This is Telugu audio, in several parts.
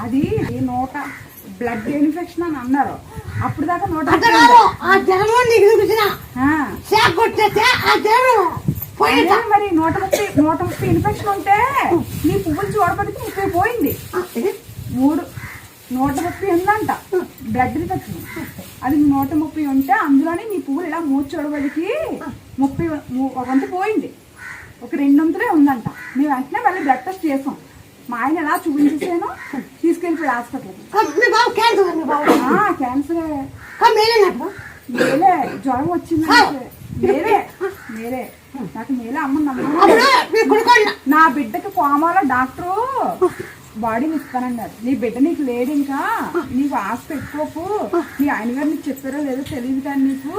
అది నోట బ్లడ్ ఇన్ఫెక్షన్ అని అన్నారు. అప్పుడు దాకా నోట మరి నోట ముప్పై ఇన్ఫెక్షన్ ఉంటే నీ పువ్వులు చూడబడితే 30 పోయింది. 130 ఉందంట బ్లడ్ ఇన్ఫెక్షన్. అది 130 ఉంటే అందులోనే నీ పువ్వులు ఇలా మూడు చూడబడికి 30 1 పోయింది. ఒక 2 వంతులే ఉందంట. మేము వెంటనే మళ్ళీ బ్లడ్ టెస్ట్ చేసాం. మా ఆయన ఎలా చూపించేసాను, తీసుకెళ్ళిపోయి హాస్పిటల్కి. క్యాన్సరే మేలే, జ్వరం వచ్చింది మేలే నాకు మేలే. అమ్మ నా బిడ్డకి కోమాలో డాక్టరు బాడీని ఇస్తానన్నారు. నీ బిడ్డ నీకు లేడు, ఇంకా నీకు ఆశ పెట్టుకోకు, నీ ఆయన గారు నీకు చెప్పారో లేదో తెలియదు కానీ నీకు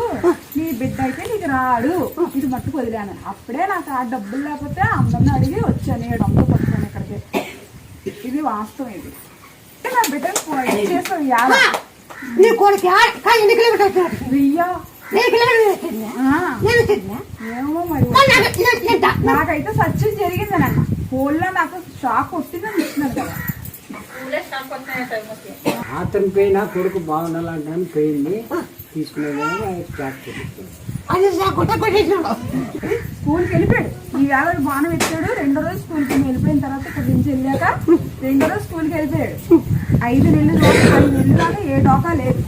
నీ బిడ్డ అయితే నీకు రాడు, ఇది మట్టుకు వదిలాను. అప్పుడే నాకు ఆ డబ్బులు లేకపోతే అందరిని అడిగి వచ్చాను, 7 వందలు కొట్టాను ఇక్కడికి. ఇది వాస్తవం. ఇది నా బిడ్డను చేస్తావు ఏమో మరి. నాకైతే సత్యం జరిగిందనన్న ఫోన్లో నాకు షాక్ కొట్టిందని ఇచ్చినారు కదా. అతని పోయినా కొడుకు బాగుండాలంటే పోయింది స్కూల్కి వెళ్ళిపోయాడు. ఈ వేళ బాణం ఎత్తాడు. 2వ రోజు స్కూల్కి వెళ్ళిపోయిన తర్వాత ఇక్కడ నుంచి వెళ్ళాక 2వ రోజు స్కూల్కి వెళ్ళిపోయాడు. 5 నెలలు దాకా ఏ డోకా లేదు.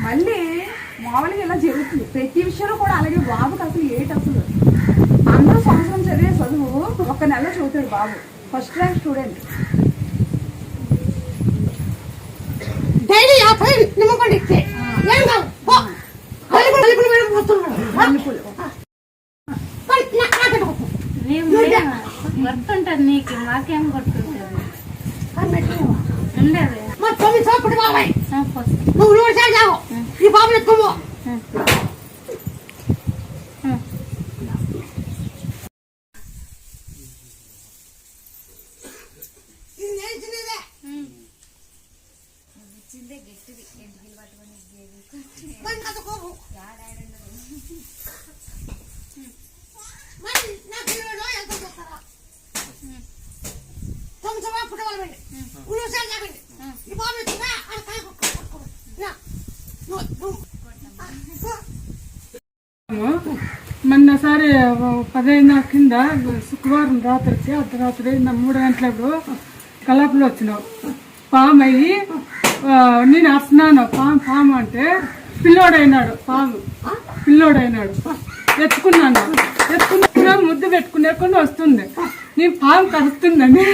మళ్ళీ మామూలుగా ఇలా జరుగుతుంది ప్రతి విషయంలో కూడా. అలాగే బాబుకి అసలు అసలు అందరూ సంవత్సరం చదివే చదువు 1 నెల చదువుతాడు బాబు. First rank student. గుర్తుంటది నీకు, మాకేం గుర్తుంటది. ఈ బాబు ఎత్తుకో. మొన్నసారి 15 కింద శుక్రవారం రాత్రికి అర్ధరాత్రి 3 గంటలప్పుడు కలాపులో వచ్చినావు. పాము అయ్యి నేను అరుస్తున్నాను, పాము అంటే పిల్లోడైనాడు. ఎత్తుకున్నా ముద్దు పెట్టుకునే వస్తుంది. నేను పాము కరుస్తుందని